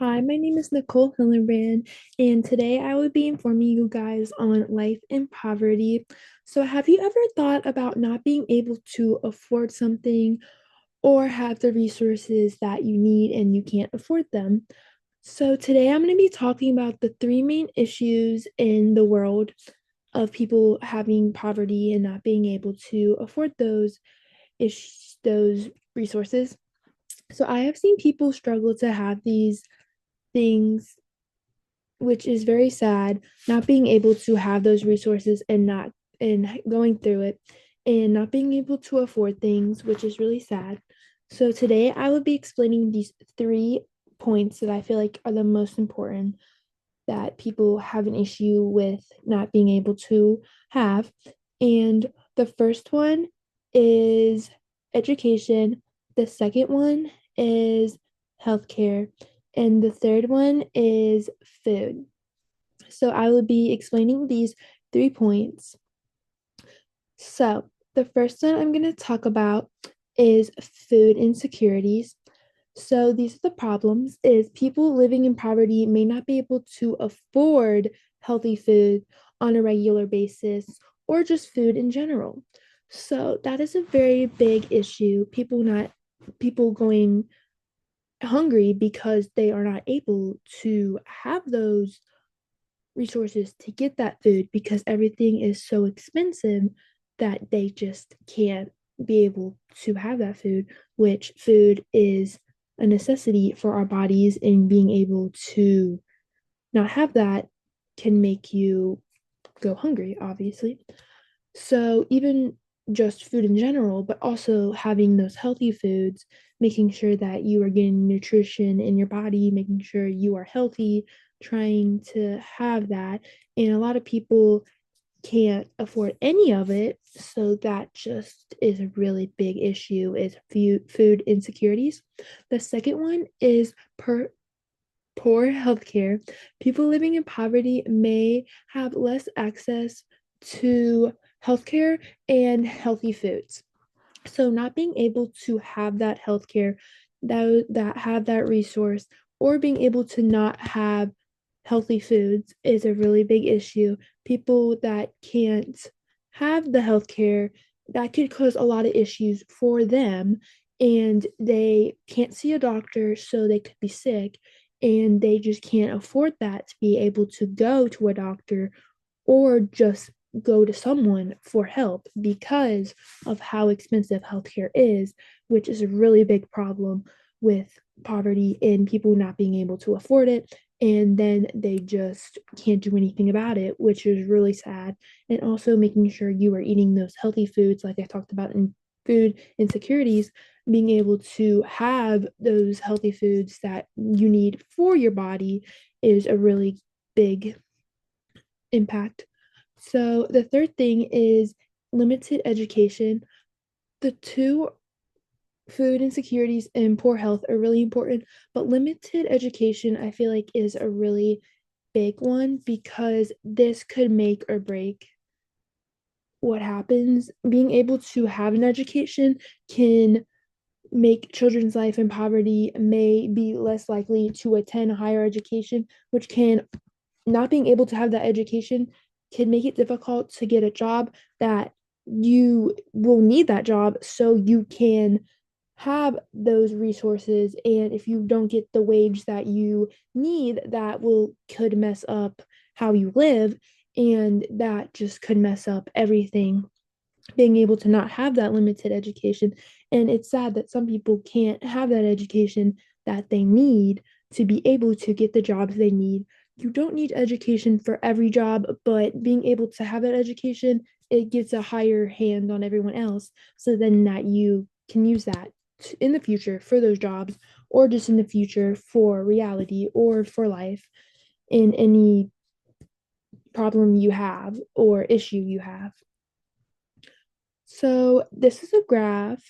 Hi, my name is Nicole Hillenbrand, and today I will be informing you guys on life in poverty. So, have you ever thought about not being able to afford something or have the resources that you need and you can't afford them? So, today I'm going to be talking about the three main issues in the world of people having poverty and not being able to afford those resources. So, I have seen people struggle to have these things, which is very sad, not being able to have those resources and going through it and not being able to afford things, which is really sad. So today I will be explaining these three points that I feel like are the most important that people have an issue with not being able to have. And the first one is education, the second one is healthcare, and the third one is food. So I will be explaining these 3 points. So the first one I'm going to talk about is food insecurities. So these are the problems is people living in poverty may not be able to afford healthy food on a regular basis or just food in general. So that is a very big issue. People going hungry because they are not able to have those resources to get that food because everything is so expensive that they just can't be able to have that food, which food is a necessity for our bodies, and being able to not have that can make you go hungry, obviously. So, even just food in general, but also having those healthy foods, making sure that you are getting nutrition in your body, making sure you are healthy, trying to have that. And a lot of people can't afford any of it. So that just is a really big issue is food insecurities. The second one is poor healthcare. People living in poverty may have less access to healthcare and healthy foods. So not being able to have that healthcare, that have that resource, or being able to not have healthy foods is a really big issue. People that can't have the healthcare, that could cause a lot of issues for them, and they can't see a doctor, so they could be sick, and they just can't afford that to be able to go to a doctor or just go to someone for help because of how expensive healthcare is, which is a really big problem with poverty and people not being able to afford it. And then they just can't do anything about it, which is really sad. And also making sure you are eating those healthy foods, like I talked about in food insecurities, being able to have those healthy foods that you need for your body is a really big impact. So the third thing is limited education. The two, food insecurities and poor health, are really important, but limited education, I feel like, is a really big one because this could make or break what happens. Being able to have an education can make children's life in poverty may be less likely to attend higher education, which can not being able to have that education can make it difficult to get a job that you will need that job so you can have those resources, and if you don't get the wage that you need, that will could mess up how you live, and that just could mess up everything, being able to not have that limited education. And it's sad that some people can't have that education that they need to be able to get the jobs they need. You don't need education for every job, but being able to have that education, it gives a higher hand on everyone else. So then that you can use that in the future for those jobs, or just in the future for reality or for life in any problem you have or issue you have. So this is a graph.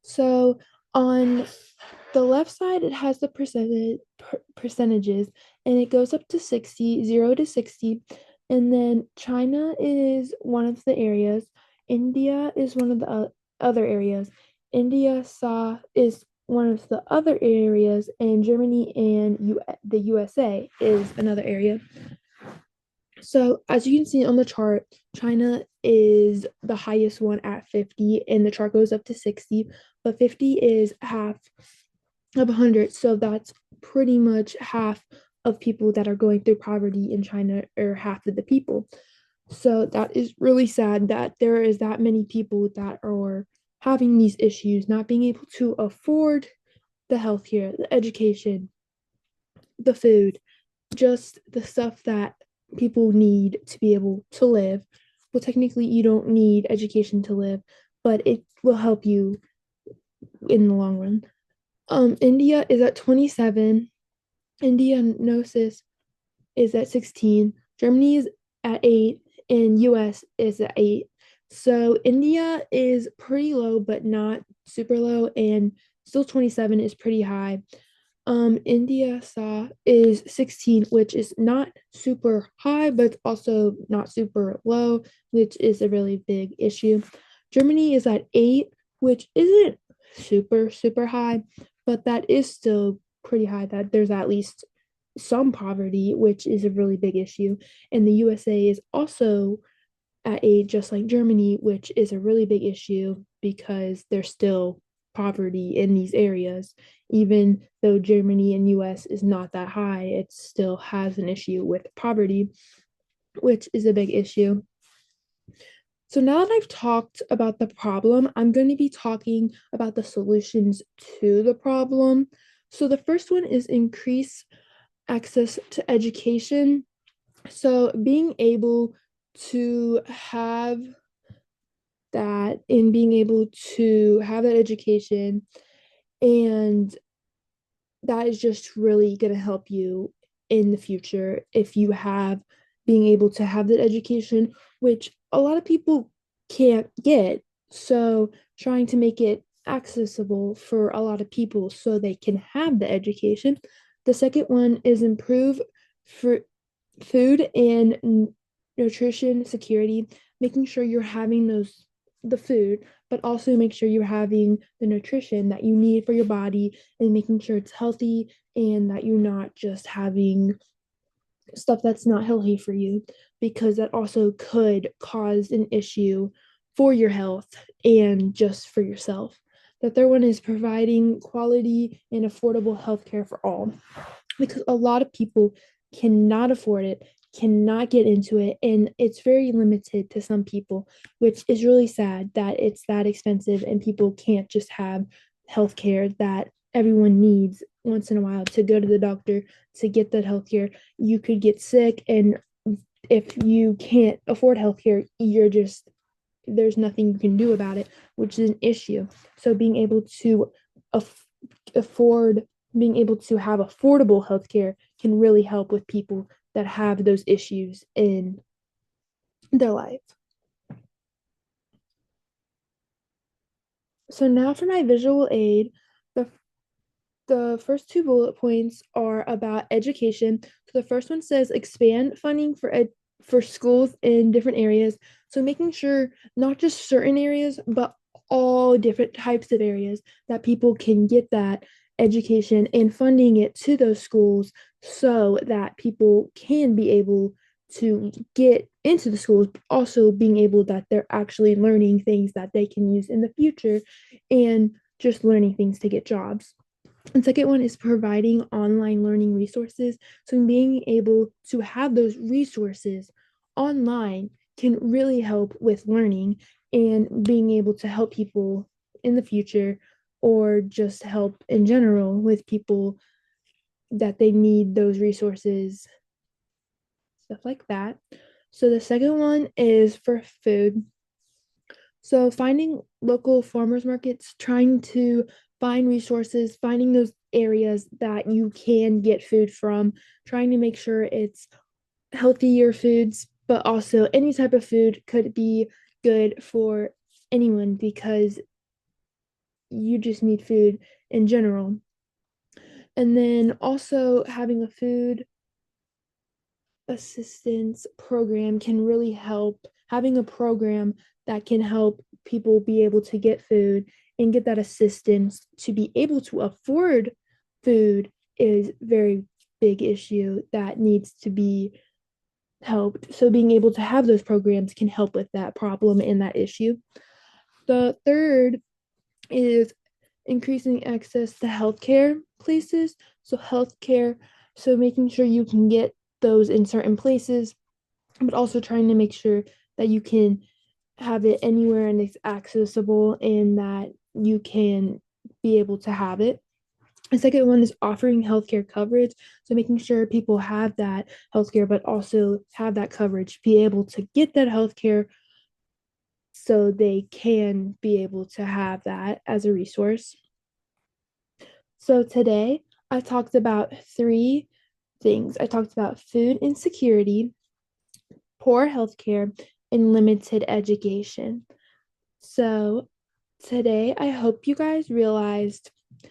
So on the left side, it has the percentages, and it goes up to 60, 0 to 60. And then China is one of the areas. India is one of the other areas. India saw is one of the other areas, and Germany and the USA is another area. So as you can see on the chart, China is the highest one at 50, and the chart goes up to 60, but 50 is half of 100. So that's pretty much half of people that are going through poverty in China, or half of the people. So that is really sad that there is that many people that are having these issues, not being able to afford the healthcare, the education, the food, just the stuff that people need to be able to live. Well, technically, you don't need education to live, but it will help you in the long run. India is at 27. India Gnosis is at 16. Germany is at 8, and US is at 8. So India is pretty low, but not super low, and still 27 is pretty high. India saw is 16, which is not super high, but also not super low, which is a really big issue. Germany is at 8, which isn't super high, but that is still pretty high, that there's at least some poverty, which is a really big issue. And the USA is also at 8, just like Germany, which is a really big issue because there's still poverty in these areas. Even though Germany and US is not that high, it still has an issue with poverty, which is a big issue. So now that I've talked about the problem, I'm going to be talking about the solutions to the problem. So the first one is increase access to education. So being able to have that, and being able to have that education, and that is just really going to help you in the future if you have being able to have that education, which a lot of people can't get. So trying to make it accessible for a lot of people so they can have the education. The second one is improve for food and nutrition security, making sure you're having the food, but also make sure you're having the nutrition that you need for your body, and making sure it's healthy, and that you're not just having stuff that's not healthy for you, because that also could cause an issue for your health and just for yourself. The third one is providing quality and affordable healthcare for all, because a lot of people cannot afford it, cannot get into it, and it's very limited to some people, which is really sad that it's that expensive and people can't just have healthcare that everyone needs once in a while to go to the doctor to get that healthcare. You could get sick, and if you can't afford healthcare, you're just there's nothing you can do about it, which is an issue. So being able to aff- afford being able to have affordable healthcare can really help with people that have those issues in their life. So now for my visual aid, the the first two bullet points are about education. So the first one says expand funding for schools in different areas. So making sure not just certain areas, but all different types of areas that people can get that education, and funding it to those schools so that people can be able to get into the schools, but also being able that they're actually learning things that they can use in the future, and just learning things to get jobs. And second one is providing online learning resources. So being able to have those resources online can really help with learning, and being able to help people in the future, or just help in general with people that they need those resources, stuff like that. So the second one is for food. So finding local farmers markets, trying to find resources, finding those areas that you can get food from, trying to make sure it's healthier foods, but also any type of food could be good for anyone, because you just need food in general. And then also having a food assistance program can really help. Having a program that can help people be able to get food and get that assistance to be able to afford food is very big issue that needs to be helped. So being able to have those programs can help with that problem and that issue. The third is increasing access to healthcare places. So healthcare, so making sure you can get those in certain places, but also trying to make sure that you can have it anywhere and it's accessible and that you can be able to have it. The second one is offering healthcare coverage. So making sure people have that healthcare, but also have that coverage, be able to get that healthcare so they can be able to have that as a resource. So today I talked about three things. I talked about food insecurity, poor healthcare, and limited education. So today I hope you guys realized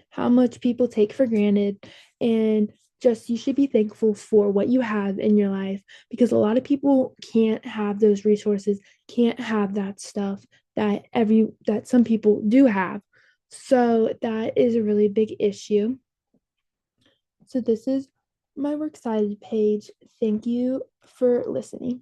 how much people take for granted and just you should be thankful for what you have in your life because a lot of people can't have those resources, can't have that stuff that some people do have. So that is a really big issue. So this is my works cited page. Thank you for listening.